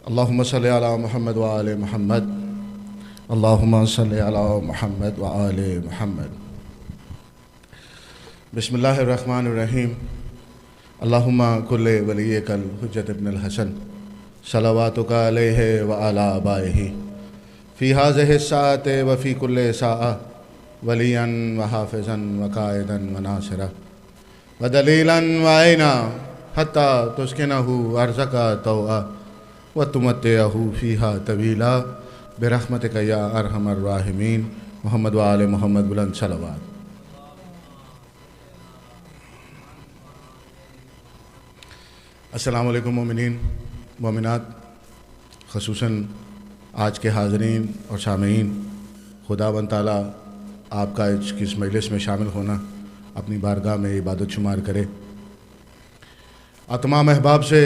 اللهم صل على محمد وآل محمد. اللهم صل على محمد وآل محمد. بسم الله الرحمن الرحيم. اللهم كل وليك الحجة ابن الحسن صلواتك عليه وعلى آبائه في هذه الساعة وفي كل ساعة وليا وحافظا وقائدا وناصرا ودليلا وعينا حتى تسكنه أرزك طوعا وتمتعه فيها طويلا برحمتك يا أرحم الراحمين. محمد وآل محمد بلند صلوات. السلام علیکم مومنین مومنات، خصوصاً آج کے حاضرین اور سامعین. خداوند تعالیٰ آپ کا اس مجلس میں شامل ہونا اپنی بارگاہ میں عبادت شمار کرے. اور تمام احباب سے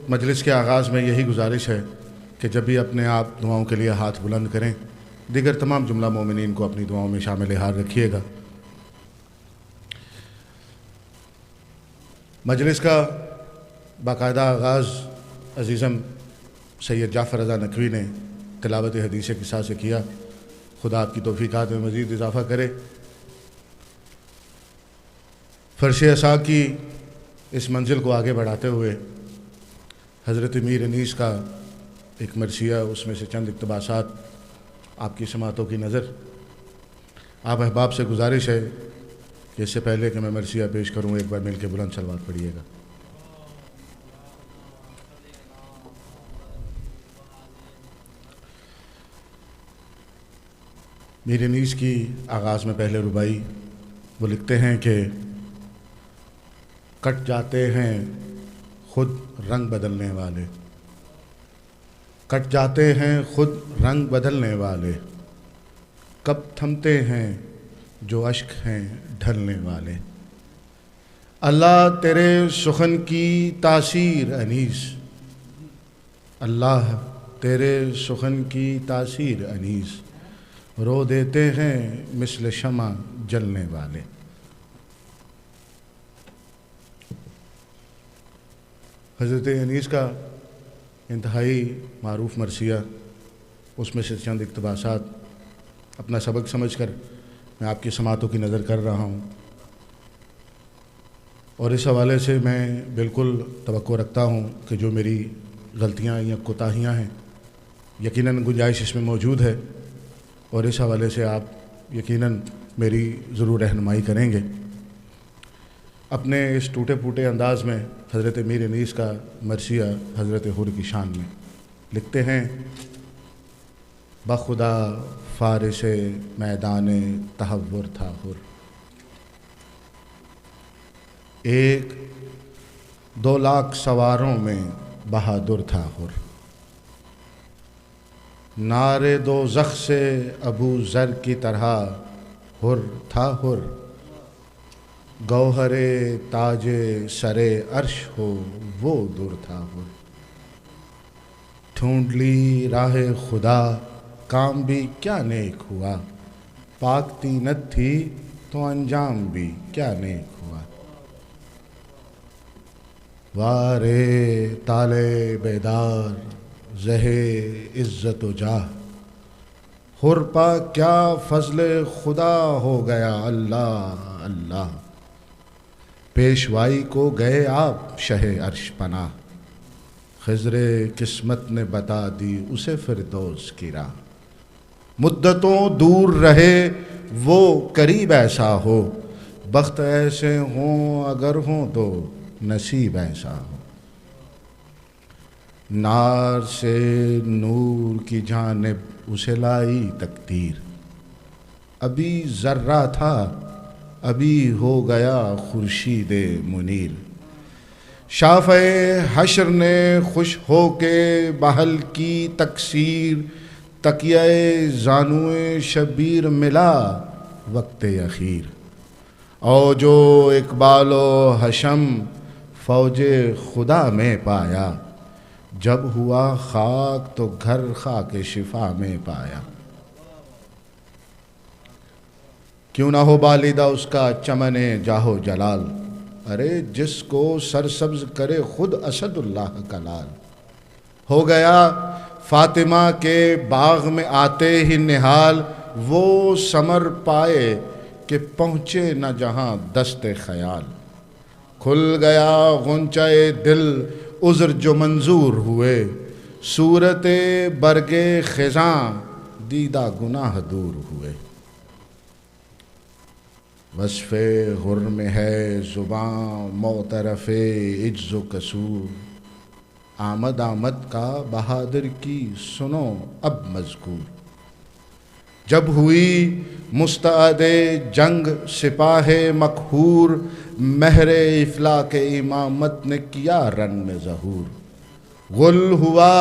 مجلس کے آغاز میں یہی گزارش ہے کہ جب بھی اپنے آپ دعاؤں کے لیے ہاتھ بلند کریں، دیگر تمام جملہ مومنین کو اپنی دعاؤں میں شامل حال رکھیے گا. مجلس کا باقاعدہ آغاز عزیزم سید جعفر رضا نقوی نے تلاوت حدیث قصہ سے کیا. خدا آپ کی توفیقات میں مزید اضافہ کرے. فرش عصا کی اس منزل کو آگے بڑھاتے ہوئے حضرت میر انیس کا ایک مرثیہ، اس میں سے چند اقتباسات آپ کی سماعتوں کی نظر. آپ احباب سے گزارش ہے کہ اس سے پہلے کہ میں مرثیہ پیش کروں ایک بار مل کے بلند صلوات پڑھیے گا. میر انیس کی آغاز میں پہلے ربائی وہ لکھتے ہیں کہ کٹ جاتے ہیں خود رنگ بدلنے والے، کٹ جاتے ہیں خود رنگ بدلنے والے، کب تھمتے ہیں جو اشک ہیں ڈھلنے والے. اللہ تیرے سخن کی تاثیر انیس، اللہ تیرے سخن کی تاثیر انیس، رو دیتے ہیں مثل شمع جلنے والے. حضرت انیس کا انتہائی معروف مرثیہ، اس میں سے چند اقتباسات اپنا سبق سمجھ کر میں آپ کی سماعتوں کی نظر کر رہا ہوں. اور اس حوالے سے میں بالکل توقع رکھتا ہوں کہ جو میری غلطیاں یا کوتاہیاں ہیں یقیناً گنجائش اس میں موجود ہے، اور اس حوالے سے آپ یقیناً میری ضرور رہنمائی کریں گے. اپنے اس ٹوٹے پھوٹے انداز میں حضرت میر انیس کا مرثیہ حضرت حر کی شان میں لکھتے ہیں: بخدا فارس میدان تحور تھا حر، 1-2 لاکھ سواروں میں بہادر تھا حر. نارے دوزخ سے ابو ذر کی طرح حر تھا حر، گوہر تاج سر عرش ہو وہ در تھا حر. ڈھونڈ لی راہ خدا کام بھی کیا نیک ہوا، پاک طینت تھی تو انجام بھی کیا نیک ہوا. وارے تالے بیدار زہے عزت و جاہ، حر پا کیا فضل خدا ہو گیا اللہ اللہ. پیشوائی کو گئے آپ شہ عرش پناہ، خضر قسمت نے بتا دی اسے فردوس کی راہ. مدتوں دور رہے وہ قریب ایسا ہو، بخت ایسے ہوں اگر ہوں تو نصیب ایسا ہو. نار سے نور کی جانب اسے لائی تقدیر، ابھی ذرہ تھا ابھی ہو گیا خورشید منیر. شافع حشر نے خوش ہو کے بحل کی تکسیر، تکیہ زانوئے شبیر ملا وقت اخیر. او جو اقبال و حشم فوج خدا میں پایا، جب ہوا خاک تو گھر خاک شفا میں پایا. کیوں نہ ہو بالیدہ اس کا چمن جاہو جلال، ارے جس کو سرسبز کرے خود اسد اللہ کا لال. ہو گیا فاطمہ کے باغ میں آتے ہی نہال، وہ ثمر پائے کہ پہنچے نہ جہاں دست خیال۔ کھل گیا غنچۂ دل عذر جو منظور ہوئے، صورت برگ خزاں دیدہ گناہ دور ہوئے۔ وصف حرم ہے زباں معترف عجز و قصور، آمد کا بہادر کی سنو اب مذکور۔ جب ہوئی مستعد جنگ سپاہ مقہور، مہر افلاک امامت نے کیا رن میں ظہور۔ غل ہوا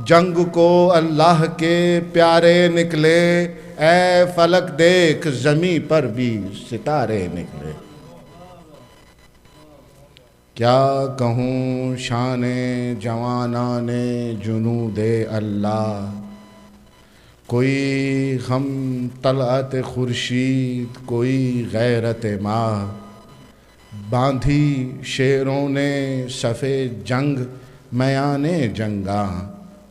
جنگ کو اللہ کے پیارے نکلے، اے فلک دیکھ زمیں پر بھی ستارے نکلے۔ کیا کہوں شان جوانان جنود اللہ، کوئی غم طلعت خورشید کوئی غیرت ماہ۔ باندھی شیروں نے صف جنگ میان جنگاں،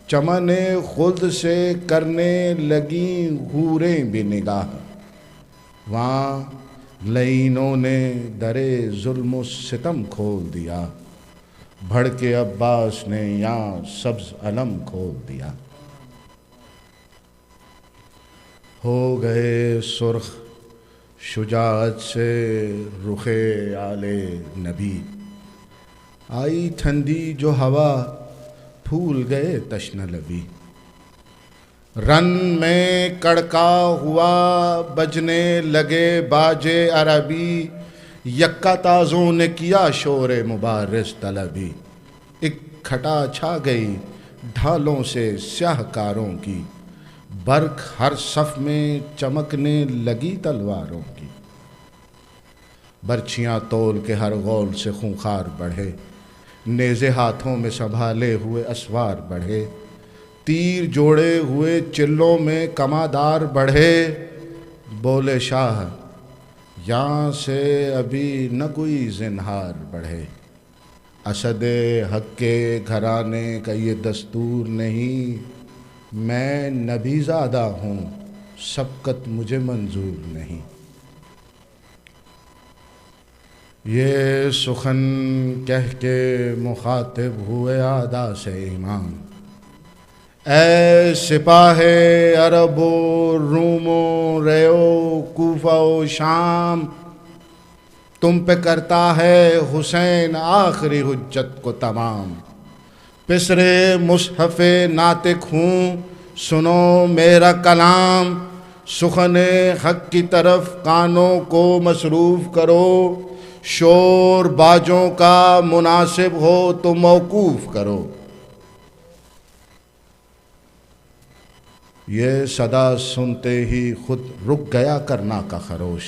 چمن خلد سے کرنے لگیں حوریں بھی نگاہ۔ وہاں لعینوں نے در ظلم و ستم کھول دیا، بھڑکے عباس نے یہاں سبز علم کھول دیا۔ ہو گئے سرخ شجاعت سے رخ آل نبی، آئی ٹھنڈی جو ہوا پھول گئے تشنہ لبی۔ رن میں کڑکا ہوا بجنے لگے باج عربی، یکا تازوں نے کیا شور مبارز طلبی۔ ایک کھٹا چھا گئی ڈھالوں سے سیاہ کاروں کی، برق ہر صف میں چمکنے لگی تلواروں کی۔ برچھیاں تول کے ہر غول سے خونخوار بڑھے، نیزے ہاتھوں میں سنبھالے ہوئے اسوار بڑھے۔ تیر جوڑے ہوئے چلوں میں کمادار بڑھے، بولے شاہ یہاں سے ابھی نہ کوئی زنہار بڑھے۔ اسد حق کے گھرانے کا یہ دستور نہیں، میں نبی زادہ ہوں سبقت مجھے منظور نہیں۔ یہ سخن کہہ کے مخاطب ہوئے عادا سے امام، اے سپاہ عرب و روم و ریو کوفہ و شام، تم پہ کرتا ہے حسین آخری حجت کو تمام۔ پسر مصحف ناطق ہوں سنو میرا کلام، سخن حق کی طرف کانوں کو مصروف کرو، شور باجوں کا مناسب ہو تو موقوف کرو۔ یہ صدا سنتے ہی خود رک گیا کرنا کا خروش،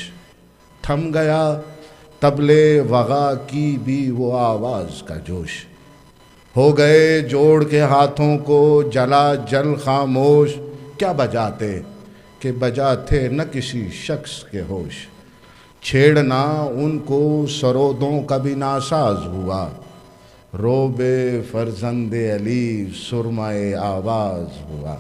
تھم گیا طبلِ وغا کی بھی وہ آواز کا جوش۔ ہو گئے جوڑ کے ہاتھوں کو جلا جل خاموش، کیا بجاتے کہ بجاتے نہ کسی شخص کے ہوش۔ چھیڑنا ان کو سرودوں کا بھی ناساز ہوا، روب فرزند علی سرمۂ آواز ہوا۔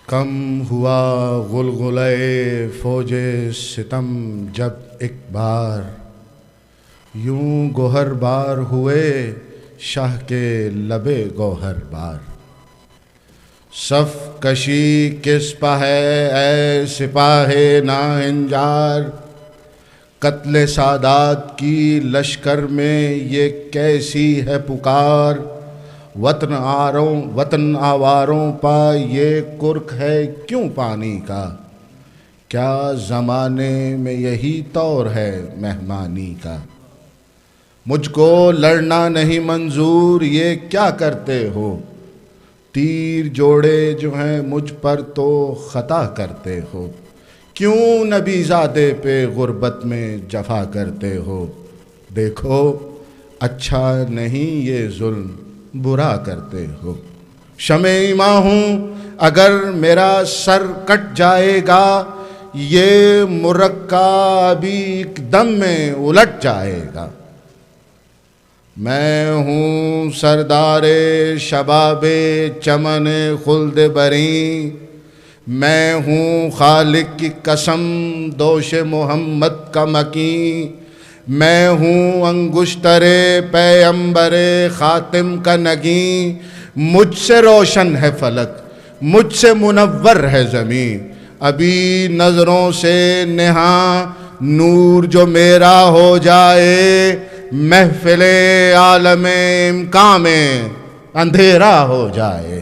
کم ہوا غلغلۂ فوج ستم جب ایک بار، یوں گوہر بار ہوئے شاہ کے لبے گوہر بار۔ صف کشی کس پہ ہے اے سپاہ ناہنجار، قتل سادات کی لشکر میں یہ کیسی ہے پکار۔ وطن آواروں پا یہ کرک ہے کیوں پانی کا، کیا زمانے میں یہی طور ہے مہمانی کا۔ مجھ کو لڑنا نہیں منظور یہ کیا کرتے ہو، تیر جوڑے جو ہیں مجھ پر تو خطا کرتے ہو۔ کیوں نبی زادے پہ غربت میں جفا کرتے ہو، دیکھو اچھا نہیں یہ ظلم برا کرتے ہو۔ شمع ایماں ہوں اگر میرا سر کٹ جائے گا، یہ مرکہ بھی ایک دم میں الٹ جائے گا۔ میں ہوں سردار شباب چمن خلد بری، میں ہوں خالق کی قسم دوش محمد کا مکیں، میں ہوں انگشتر پیغمبر خاتم کا نگیں، مجھ سے روشن ہے فلک، مجھ سے منور ہے زمین، ابھی نظروں سے نہاں نور جو میرا ہو جائے، محفل عالم امکان میں اندھیرا ہو جائے۔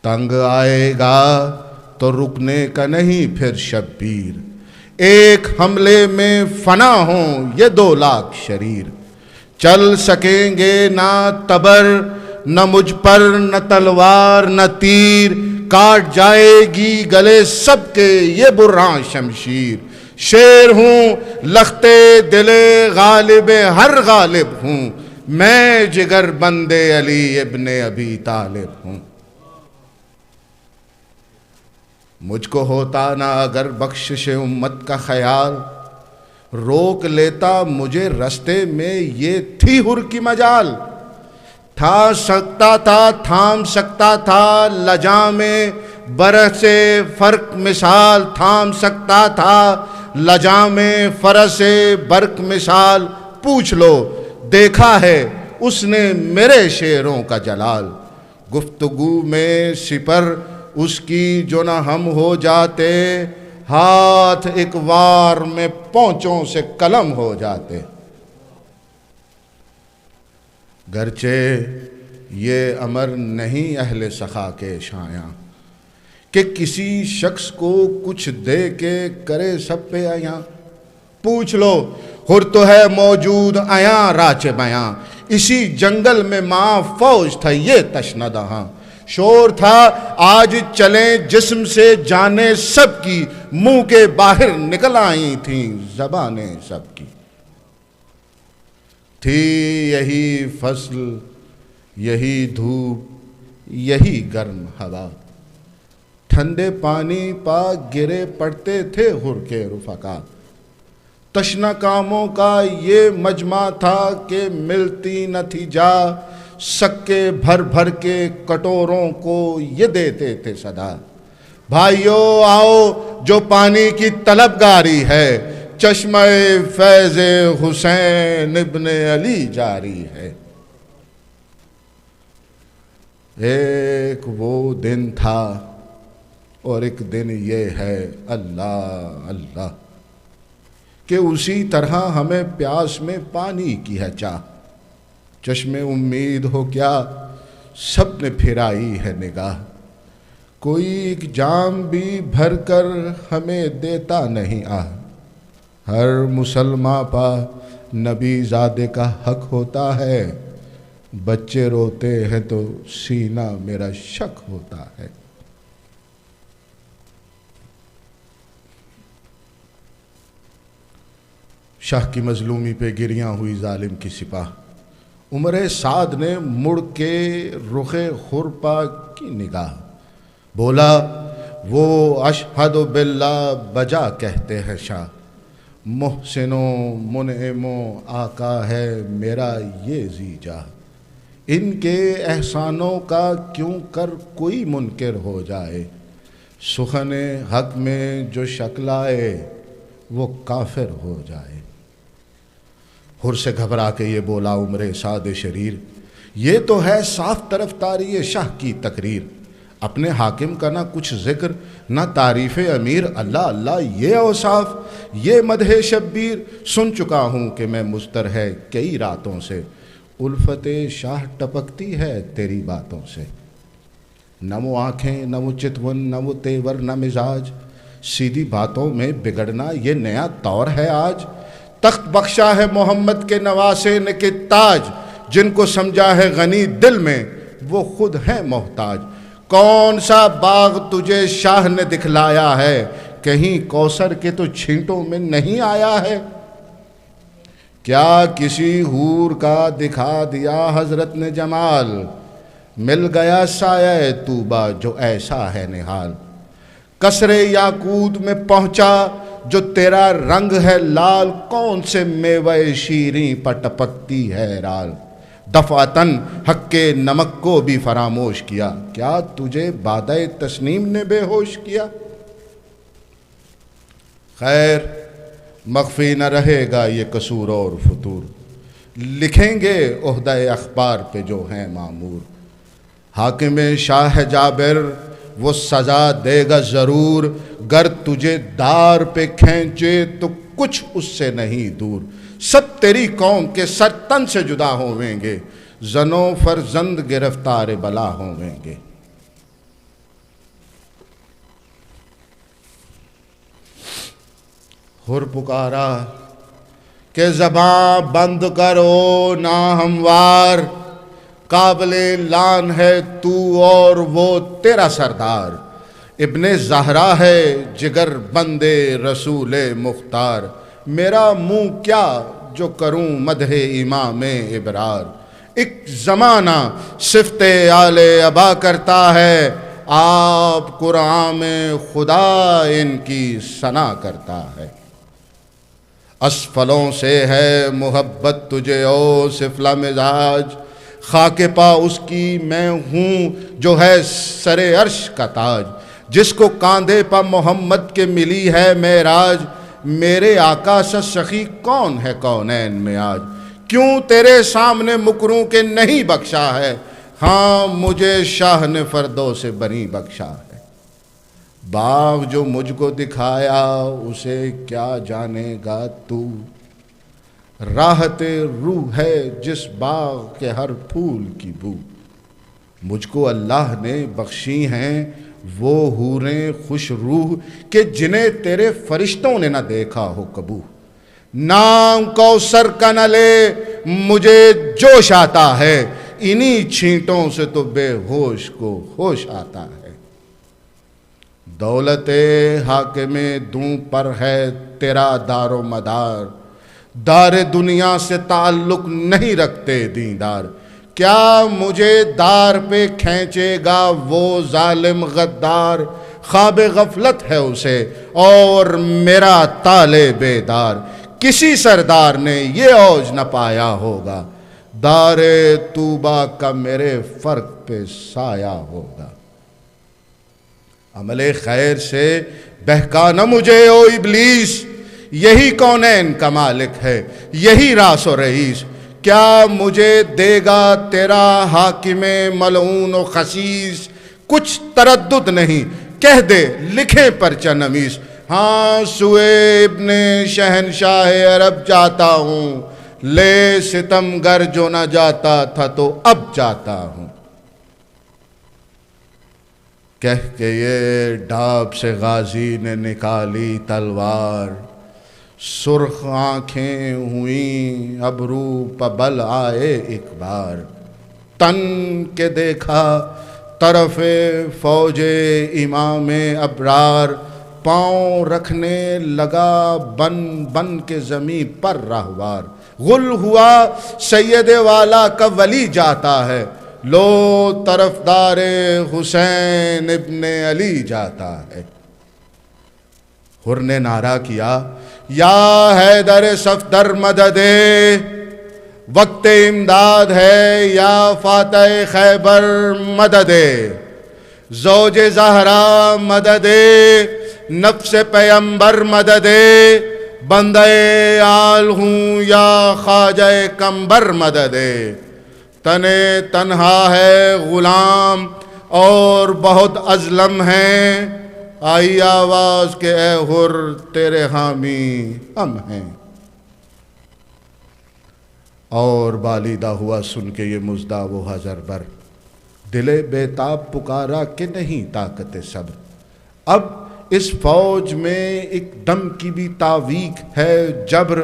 تنگ آئے گا تو رکنے کا نہیں پھر شبیر، ایک حملے میں فنا ہوں یہ 2 لاکھ شریر، چل سکیں گے نہ تبر نہ مجھ پر نہ تلوار نہ تیر، کاٹ جائے گی گلے سب کے یہ براں شمشیر، شیر ہوں لختے دل غالب ہر غالب ہوں، میں جگر بندے علی ابن ابی طالب ہوں۔ مجھ کو ہوتا نہ اگر بخشش امت کا خیال، روک لیتا مجھے رستے میں یہ تھی حر کی مجال، تھا سکتا تھا تھام سکتا تھا لجام برس فرق مثال، تھام سکتا تھا لجام فرس برق مثال، پوچھ لو دیکھا ہے اس نے میرے شعروں کا جلال، گفتگو میں سپر اس کی جو نہ ہم ہو جاتے، ہاتھ ایک وار میں پونچوں سے قلم ہو جاتے۔ گرچہ یہ امر نہیں اہل سخا کے شایاں کہ کسی شخص کو کچھ دے کے کرے سب پہ آیاں، پوچھ لو حر تو ہے موجود آیاں راچ بیاں، اسی جنگل میں ماں فوج تھا یہ تشنہ دہاں، شور تھا آج چلیں جسم سے جانیں سب کی، منہ کے باہر نکل آئی تھیں زبانیں سب کی، تھی یہی فصل یہی دھوپ یہی گرم ہوا، ٹھنڈے پانی پا گرے پڑتے تھے حر کے رفقا، تشنہ کاموں کا یہ مجمع تھا کہ ملتی نہ تھی جا، سکے بھر بھر کے کٹوروں کو یہ دیتے تھے صدا، بھائیو آؤ جو پانی کی طلبگاری ہے، چشمہ فیض حسین ابن علی جاری ہے۔ ایک وہ دن تھا اور ایک دن یہ ہے اللہ اللہ، کہ اسی طرح ہمیں پیاس میں پانی کی ہے چاہ، چشم امید ہو کیا سب نے پھرائی ہے نگاہ، کوئی ایک جام بھی بھر کر ہمیں دیتا نہیں آہ، ہر مسلمان پا نبی زادے کا حق ہوتا ہے، بچے روتے ہیں تو سینہ میرا شک ہوتا ہے۔ شاہ کی مظلومی پہ گریاں ہوئی ظالم کی سپاہ، عمر سعد نے مڑ کے رخ خرپا کی نگاہ، بولا وہ اشہد باللہ بجا کہتے ہیں شاہ، محسن و منعم و آقا ہے میرا یہ ذی جاہ، ان کے احسانوں کا کیوں کر کوئی منکر ہو جائے، سخن حق میں جو شک لائے وہ کافر ہو جائے۔ حر سے گھبرا کے یہ بولا عمر سعد شریر، یہ تو ہے صاف طرفداری شاہ کی تقریر، اپنے حاکم کا نہ کچھ ذکر نہ تعریف امیر، اللہ اللہ یہ اوصاف یہ مدح شبیر، سن چکا ہوں کہ میں مضطر ہے کئی راتوں سے، الفت شاہ ٹپکتی ہے تیری باتوں سے، نہ وہ آنکھیں نہ وہ چتون نہ وہ تیور نہ مزاج، سیدھی باتوں میں بگڑنا یہ نیا طور ہے آج، تخت بخشا ہے محمد کے نواسے نے کہ تاج، جن کو سمجھا ہے غنی دل میں وہ خود ہیں محتاج، کون سا باغ تجھے شاہ نے دکھلایا ہے، کہیں کوثر کے تو چھینٹوں میں نہیں آیا ہے، کیا کسی حور کا دکھا دیا حضرت نے جمال، مل گیا سایہ طوبہ جو ایسا ہے نحال، کسرے یاقوت میں پہنچا جو تیرا رنگ ہے لال، کون سے میوہ شیریں پر ٹپکتی ہے رال، دفعتاً حق کے نمک کو بھی فراموش کیا، کیا تجھے بادہ تسنیم نے بے ہوش کیا؟ خیر مخفی نہ رہے گا یہ قصور اور فتور، لکھیں گے عہدہ اخبار پہ جو ہیں مامور، حاکم شاہ جابر وہ سزا دے گا ضرور، گر تجھے دار پہ کھینچے تو کچھ اس سے نہیں دور، سب تیری قوم کے سر تن سے جدا ہوئیں گے، زنو فرزند گرفتار بلا ہوئیں گے۔ ہر پکارا کہ زباں بند کرو نا ہموار، قابل لان ہے تو اور وہ تیرا سردار، ابن زہرا ہے جگر بندے رسول مختار، میرا منہ کیا جو کروں مدح امام ابرار، ایک زمانہ صفت آل ابا کرتا ہے، آپ قرآن میں خدا ان کی ثنا کرتا ہے، اسفلوں سے ہے محبت تجھے او سفلا مزاج، خاک پا اس کی میں ہوں جو ہے سر عرش کا تاج، جس کو کاندھے پا محمد کے ملی ہے معراج، میرے آقا سے سخی کون ہے کونین میں آج، کیوں تیرے سامنے مکروں کے نہیں بخشا ہے، ہاں مجھے شاہ نے فردوں سے بری بخشا ہے، باغ جو مجھ کو دکھایا اسے کیا جانے گا تو، راحت روح ہے جس باغ کے ہر پھول کی بو، مجھ کو اللہ نے بخشی ہیں وہ حوریں خوش روح کہ جنہیں تیرے فرشتوں نے نہ دیکھا ہو کبو، نام کوثر کا نہ لے مجھے جوش آتا ہے، انہی چھینٹوں سے تو بے ہوش کو ہوش آتا ہے، دولت حاکم دوں پر ہے تیرا دار و مدار، دار دنیا سے تعلق نہیں رکھتے دیندار، کیا مجھے دار پہ کھینچے گا وہ ظالم غدار، خواب غفلت ہے اسے اور میرا تالے بیدار، کسی سردار نے یہ اوج نہ پایا ہوگا، دار طوبہ کا میرے فرق پہ سایہ ہوگا، عمل خیر سے بہکا نہ مجھے او ابلیس، یہی کونین کا مالک ہے یہی راس و رئیس، کیا مجھے دے گا تیرا حاکم ملعون و خسیس، کچھ تردد نہیں کہہ دے لکھے پرچہ نویس، ہاں سوئے ابن شہنشاہ عرب جاتا ہوں، لے ستم گر جو نہ جاتا تھا تو اب جاتا ہوں، کہہ کے یہ ڈاب سے غازی نے نکالی تلوار، سرخ آنکھیں ہوئیں ابرو پبل آئے ایک بار، تن کے دیکھا طرف فوج امام ابرار، پاؤں رکھنے لگا بن بن کے زمین پر راہوار، غل ہوا سید والا کا ولی جاتا ہے، لو طرفدار حسین ابن علی جاتا ہے، حر نے نعرہ کیا یا حیدر صفدر مدد، وقت امداد ہے یا فاتح خیبر مدد، زوج زہرا مدد، نفس پیمبر مدد، بندہ آل ہوں یا خواجہ کمبر مدد، تنے تنہا ہے غلام اور بہت ازلم ہیں، آئی آواز کہ اے حر تیرے حامی ہم ہیں، اور بالیدہ ہوا سن کے یہ مزدہ وہ حضر بر، دل بیتاب پکارا کہ نہیں طاقت صبر، اب اس فوج میں ایک دم کی بھی تاویق ہے جبر،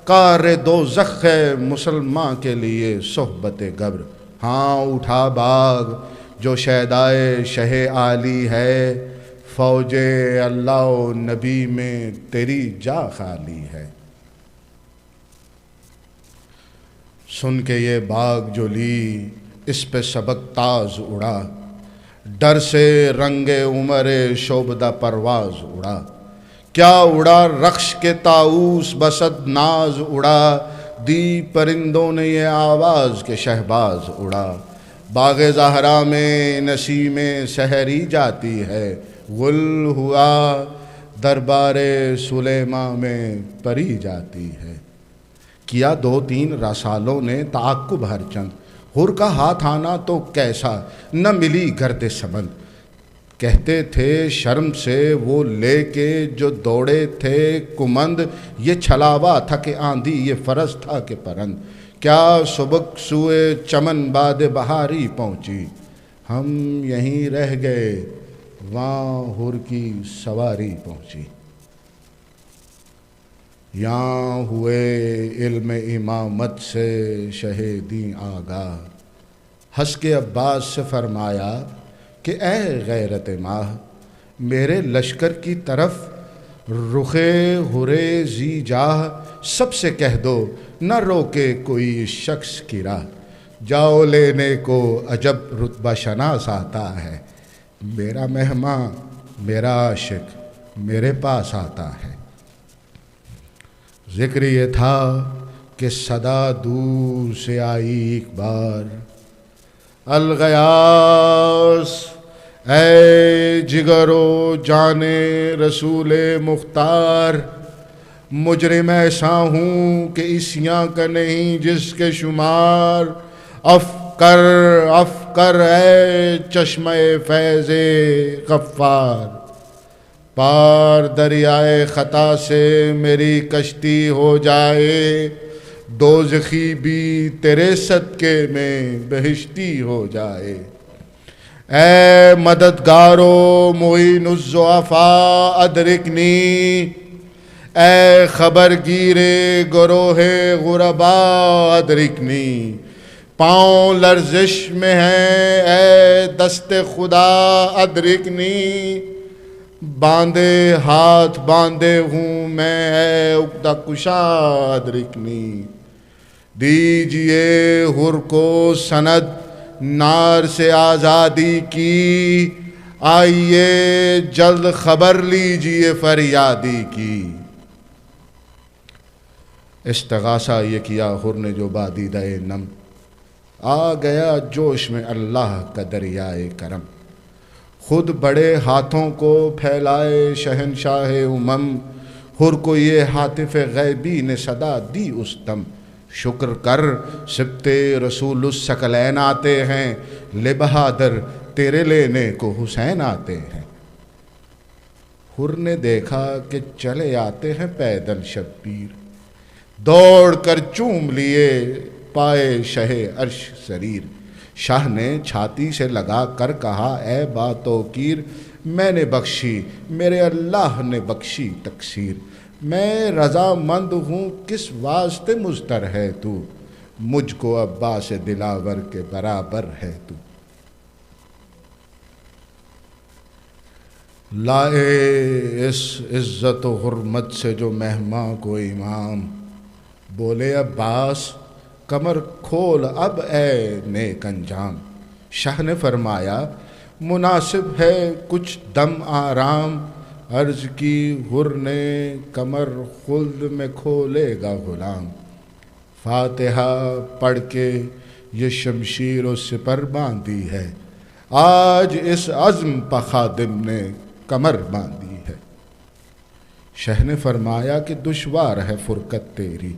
کار دوزخ ہے مسلمان کے لیے صحبت گبر، ہاں اٹھا باغ جو شیدائے شہ عالی ہے، فوج اللہ و نبی میں تیری جا خالی ہے، سن کے یہ باغ جو لی اس پہ سبق تاز اڑا، ڈر سے رنگ عمر شعبدہ پرواز اڑا، کیا اڑا رخش کے طاؤس بسد ناز اڑا، دی پرندوں نے یہ آواز کے شہباز اڑا، باغ زہرا میں نسیم سحری جاتی ہے، غل ہوا دربار سلیماں میں پری جاتی ہے۔ کیا دو تین رسالوں نے تعاقب ہر چند، حر کا ہاتھ آنا تو کیسا، نہ ملی گرد سمند، کہتے تھے شرم سے وہ لے کے جو دوڑے تھے کمند، یہ چھلاوا تھا کہ آندھی، یہ فرض تھا کہ پرند، کیا سبک سوئے چمن باد بہاری پہنچی، ہم یہیں رہ گئے وہاں حر کی سواری پہنچی۔ یہاں ہوئے علم امامت سے شہیدیں آگاہ، ہنس کے عباس سے فرمایا کہ اے غیرت ماہ، میرے لشکر کی طرف رخ حرے زی جاہ، سب سے کہہ دو نہ روکے کوئی شخص کی راہ، جاؤ لینے کو عجب رتبہ شناس آتا ہے، میرا مہمان میرا عاشق میرے پاس آتا ہے۔ ذکر یہ تھا کہ صدا دور سے آئی ایک بار، الغیاث اے جگرو جانے رسول مختار، مجرم ایسا ہوں کہ عیسیاں کا نہیں جس کے شمار، افکر اے چشمہ فیض غفار، پار دریائے خطا سے میری کشتی ہو جائے، دوزخی بھی تیرے صدقے میں بہشتی ہو جائے۔ اے مددگارو معین الضعفاء ادرکنی، اے خبر گیرے گروہ غرباء ادرکنی، پاؤں لرزش میں ہیں اے دست خدا ادرکنی، باندھے ہاتھ باندھے ہوں میں اے عقدہ کشا ادرکنی، دیجئے حر کو سند نار سے آزادی کی، آئیے جلد خبر لیجئے فریادی کی۔ استغاثہ یہ کیا حر نے جو بادیدہ نم، آ گیا جوش میں اللہ کا دریائے کرم، خود بڑے ہاتھوں کو پھیلائے شہنشاہ امم، حر کو یہ ہاتف غیبی نے صدا دی اس دم، شکر کر سبط رسول الثقلین آتے ہیں، لے بہادر تیرے لینے کو حسین آتے ہیں۔ حر نے دیکھا کہ چلے آتے ہیں پیدل شبیر، دوڑ کر چوم لیے پائے شہ عرش سریر، شاہ نے چھاتی سے لگا کر کہا اے با توقیر، میں نے بخشی میرے اللہ نے بخشی تقصیر، میں رضا مند ہوں کس واسطے مضطر ہے تو، مجھ کو عباس دلاور کے برابر ہے تو۔ لائے اس عزت و حرمت سے جو مہماں کو امام، بولے عباس کمر کھول اب اے نیک انجام، شاہ نے فرمایا مناسب ہے کچھ دم آرام، عرض کی حر نے کمر خلد میں کھولے گا غلام، فاتحہ پڑھ کے یہ شمشیر و سپر باندھی ہے، آج اس عزم پہ خادم نے کمر باندھی ہے۔ شاہ نے فرمایا کہ دشوار ہے فرقت تیری،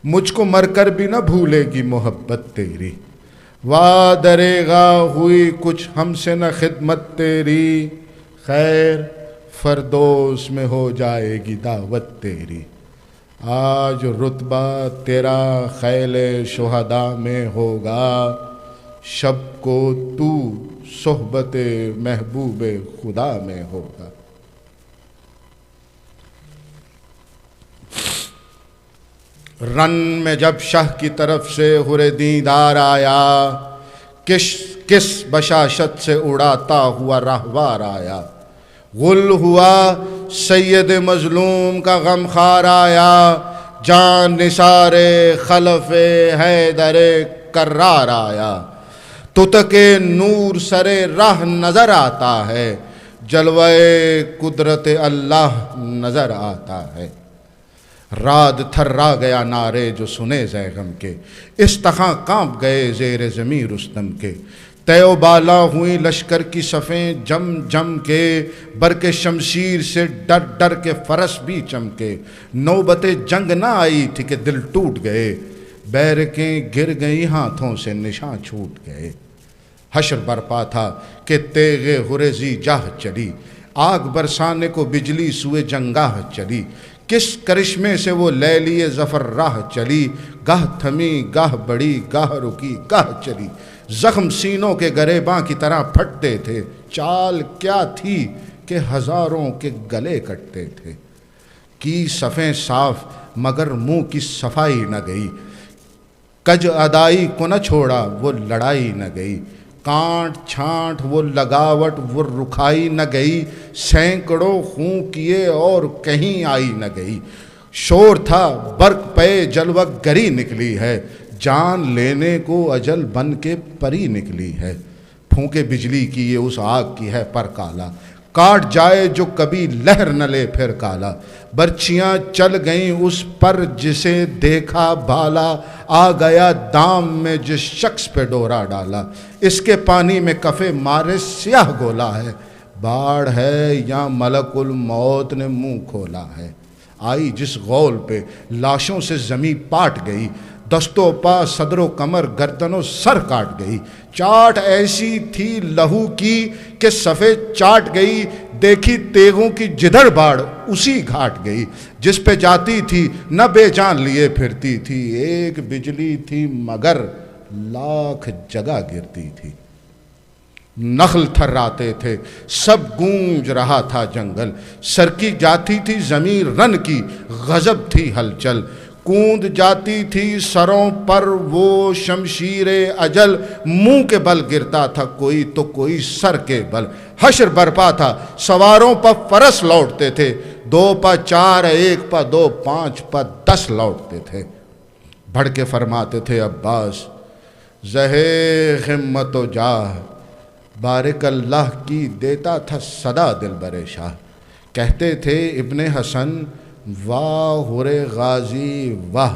مجھ کو مر کر بھی نہ بھولے گی محبت تیری، وا درے گا ہوئی کچھ ہم سے نہ خدمت تیری، خیر فردوس میں ہو جائے گی دعوت تیری، آج رتبہ تیرا خیل شہداء میں ہوگا، شب کو تو صحبت محبوب خدا میں ہوگا۔ رن میں جب شاہ کی طرف سے حر دیدار آیا، کس بشاشت سے اڑاتا ہوا راہوار آیا، غل ہوا سید مظلوم کا غم خار آیا، جان نثار خلف حیدر کرار آیا، تتکے نور سرے راہ نظر آتا ہے، جلوے قدرت اللہ نظر آتا ہے۔ راد تھرا گیا نعرے جو سنے زیغم کے، استخاں کانپ گئے زیر زمیں رستم کے۔ تے و بالا ہوئی لشکر کی صفیں جم جم کے، برق شمشیر سے ڈر ڈر کے فرس بھی چمکے۔ نوبت جنگ نہ آئی تھی کہ دل ٹوٹ گئے، بیرکیں گر گئی ہاتھوں سے نشاں چھوٹ گئے۔ حشر برپا تھا کہ تیغ ہرزی جاہ چلی، آگ برسانے کو بجلی سوئے جنگاہ چلی۔ کس کرشمے سے وہ لیلی ظفر راہ چلی، گاہ تھمی گاہ بڑی گاہ رکی گاہ چلی۔ زخم سینوں کے گریباں کی طرح پھٹتے تھے، چال کیا تھی کہ ہزاروں کے گلے کٹتے تھے۔ کی صفیں صاف مگر منہ کی صفائی نہ گئی، کج ادائی کو نہ چھوڑا وہ لڑائی نہ گئی۔ کانٹ چھانٹ وہ لگاوٹ وہ رکھائی نہ گئی، سینکڑوں خون کیے اور کہیں آئی نہ گئی۔ شور تھا برق پہ جلوہ گری نکلی ہے، جان لینے کو اجل بن کے پری نکلی ہے۔ پھونکے بجلی کی یہ اس آگ کی ہے پر کالا، کاٹ جائے جو کبھی لہر نہ لے پھر کالا۔ برچیاں چل گئیں اس پر جسے دیکھا بھالا، آ گیا دام میں جس شخص پہ ڈورا ڈالا۔ اس کے پانی میں کفے مارے سیاہ گولا ہے، باڑھ ہے یا ملک الموت نے منہ کھولا ہے۔ آئی جس غول پہ لاشوں سے زمیں پاٹ گئی، دست و پا صدر و کمر گردن و سر کاٹ گئی۔ چاٹ ایسی تھی لہو کی کہ صفے چاٹ گئی، دیکھی تیغوں کی جدھر باڑ اسی گھاٹ گئی۔ جس پہ جاتی تھی نہ بے جان لیے پھرتی تھی، ایک بجلی تھی مگر لاکھ جگہ گرتی تھی۔ نخل تھراتے تھے سب گونج رہا تھا جنگل، سرکی جاتی تھی زمین رن کی غضب تھی ہلچل۔ کوند جاتی تھی سروں پر وہ شمشیر اجل، منہ کے بل گرتا تھا کوئی تو کوئی سر کے بل۔ حشر برپا تھا سواروں پر فرس لوٹتے تھے، 2 پا 4 1 پا 2 5 پا 10 لوٹتے تھے۔ بڑھ کے فرماتے تھے عباس زہے ہمت و جاہ، بارک اللہ کی دیتا تھا صدا دلبر شاہ۔ کہتے تھے ابن حسن واہ ہورے غازی واہ،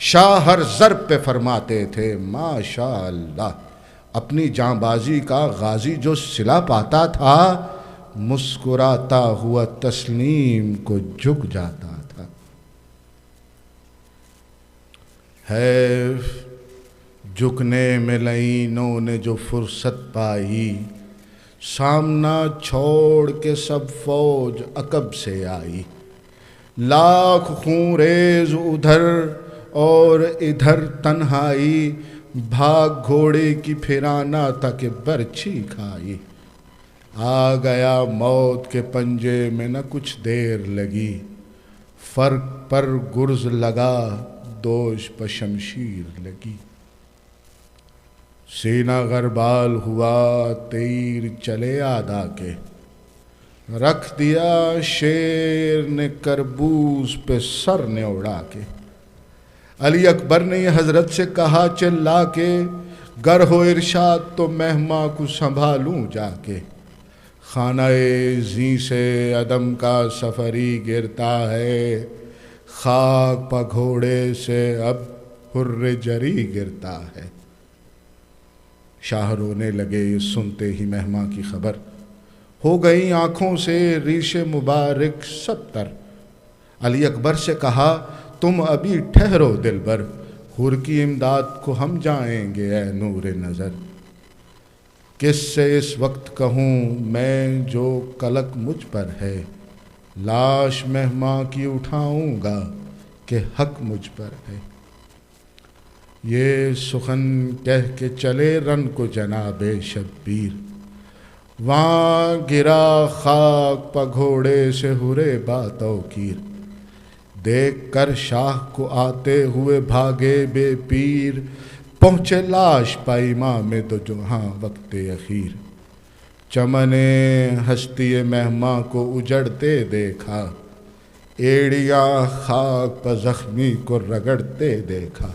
شاہ ہر ضرب پہ فرماتے تھے ماشاء اللہ۔ اپنی جاں بازی کا غازی جو صلہ پاتا تھا، مسکراتا ہوا تسلیم کو جھک جاتا تھا۔ حیف جھکنے میں لعینوں نے جو فرصت پائی، سامنا چھوڑ کے سب فوج عقب سے آئی۔ لاکھ خون ریز ادھر اور ادھر تنہائی، بھاگ گھوڑے کی پھرانا تھا کہ برچھی کھائی۔ آ گیا موت کے پنجے میں نہ کچھ دیر لگی، فرق پر گرز لگا دوش پر شمشیر لگی۔ سینہ غربال ہوا تیر چلے آدھا کے، رکھ دیا شیر نے کربوس پہ سر نے اڑا کے۔ علی اکبر نے یہ حضرت سے کہا چلا کے، گر ہو ارشاد تو مہماں کو سنبھالوں جا کے۔ خانہ زیں سے عدم کا سفری گرتا ہے، خاک پا گھوڑے سے اب حر جری گرتا ہے۔ شاہ رونے لگے سنتے ہی مہماں کی خبر، ہو گئی آنکھوں سے ریش مبارک ستر۔ علی اکبر سے کہا تم ابھی ٹھہرو دلبر، حر کی امداد کو ہم جائیں گے اے نور نظر۔ کس سے اس وقت کہوں میں جو کلک مجھ پر ہے، لاش مہماں کی اٹھاؤں گا کہ حق مجھ پر ہے۔ یہ سخن کہہ کے چلے رن کو جناب شبیر، وہاں گرا خاک پا گھوڑے سے ہرے باتوکیر۔ دیکھ کر شاہ کو آتے ہوئے بھاگے بے پیر، پہنچے لاش پا امام دو جہاں وقت اخیر۔ چمن ہستی مہماں کو اجڑتے دیکھا، ایڑیاں خاک پا زخمی کو رگڑتے دیکھا۔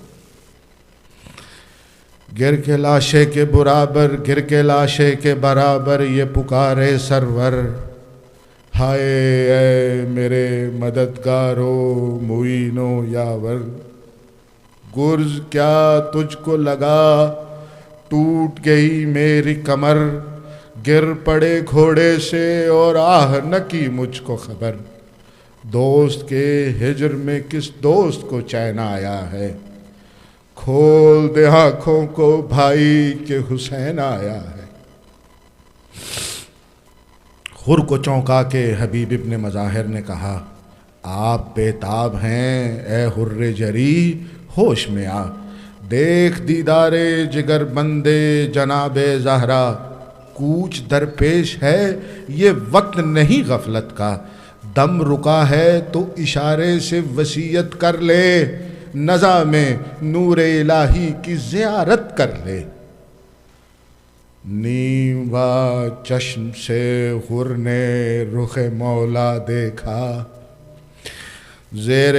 گر کے لاشے کے برابر، گر کے لاشے کے برابر یہ پکارے سرور، ہائے اے میرے مددگارو معینو یاور، گرز کیا تجھ کو لگا ٹوٹ گئی میری کمر، گر پڑے گھوڑے سے اور آہ نہ کی مجھ کو خبر، دوست کے ہجر میں کس دوست کو چین آیا ہے، کھول دے آنکھوں کو بھائی کہ حسین آیا ہے۔ خر کو چونکا کے حبیب ابن مظاہر نے کہا، آپ بے تاب ہیں اے حر جری، ہوش میں آ، دیکھ دیدار جگر بندے جناب زہرا، کوچ درپیش ہے یہ وقت نہیں غفلت کا، دم رکا ہے تو اشارے سے وصیت کر لے، نزا میں نور الہی کی زیارت کر لے۔ نیم و چشم سے حر نے رخ مولا دیکھا، زیر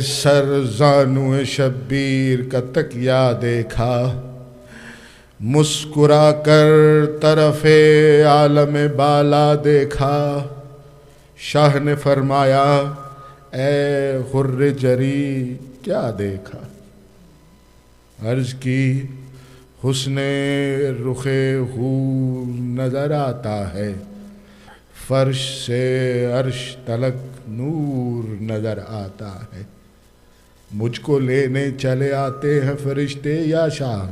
سر زانو شبیر کا تکیہ دیکھا، مسکرا کر طرف عالم بالا دیکھا، شاہ نے فرمایا اے حر جری کیا دیکھا، عرض کی حسن رخ حور نظر آتا ہے، فرش سے عرش تلک نور نظر آتا ہے، مجھ کو لینے چلے آتے ہیں فرشتے یا شاہ،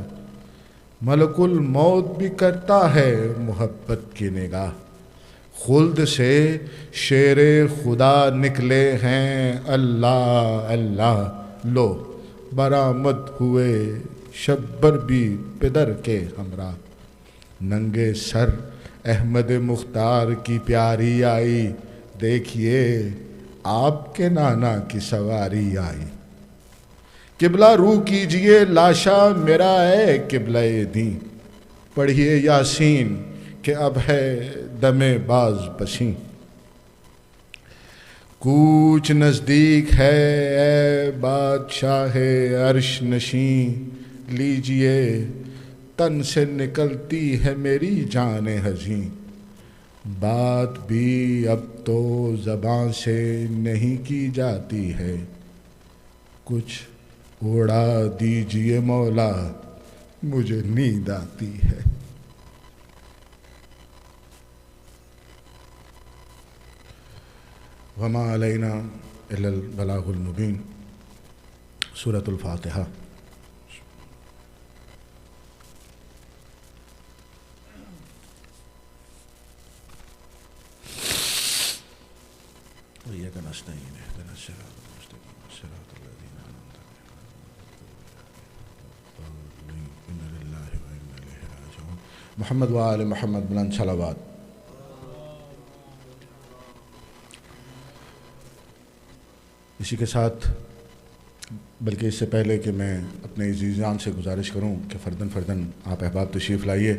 ملک الموت بھی کرتا ہے محبت کی نگاہ، خلد سے شیر خدا نکلے ہیں اللہ اللہ، لو برآمد ہوئے شبر بھی پدر کے ہمراہ، ننگے سر احمد مختار کی پیاری آئی، دیکھیے آپ کے نانا کی سواری آئی، قبلہ رو کیجئے لاشا میرا اے قبلہ دین، پڑھیے یاسین کہ اب ہے دم باز پسین، کوچ نزدیک ہے اے بادشاہ عرش نشین، لیجئے تن سے نکلتی ہے میری جان حزین، بات بھی اب تو زبان سے نہیں کی جاتی ہے، کچھ اڑا دیجئے مولا مجھے نیند آتی ہے۔ وما علینا الا البلاغ المبین، سورۃ الفاتحہ۔ وإياك نستعين اهدنا الصراط المستقيم صراط الذين أنعمت عليهم إنا لله وإنا إليه راجعون۔ محمد وآل محمد بلند صلوات۔ اسی کے ساتھ بلکہ اس سے پہلے کہ میں اپنے عزیزان سے گزارش کروں کہ فردن فردن آپ احباب تشریف لائیے،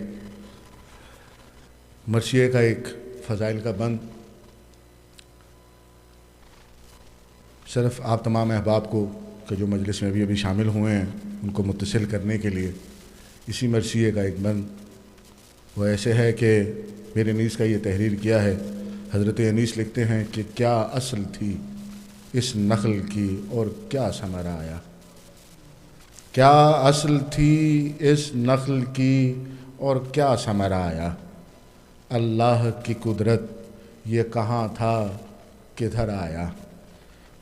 مرثیے کا ایک فضائل کا بند صرف آپ تمام احباب کو کہ جو مجلس میں ابھی شامل ہوئے ہیں ان کو متصل کرنے کے لیے اسی مرثیے کا ایک بند وہ ایسے ہے کہ میرے انیس کا یہ تحریر کیا ہے۔ حضرت انیس لکھتے ہیں کہ کیا اصل تھی اس نخل کی اور کیا ثمرہ آیا، کیا اصل تھی اس نخل کی اور کیا ثمرہ آیا، اللہ کی قدرت یہ کہاں تھا کدھر آیا،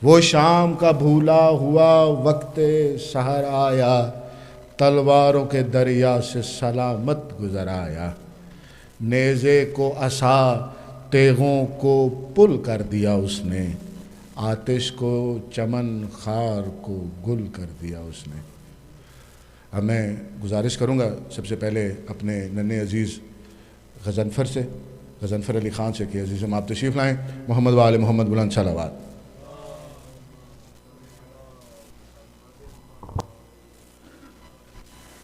وہ شام کا بھولا ہوا وقت سحر آیا، تلواروں کے دریا سے سلامت گزر آیا، نیزے کو عصا تیغوں کو پل کر دیا اس نے، آتش کو چمن خار کو گل کر دیا اس نے۔ اب میں گزارش کروں گا سب سے پہلے اپنے ننھے عزیز غضنفر علی خان سے کہ عزیزم آپ تشریف لائیں، محمد و آل محمد بلند صلوات۔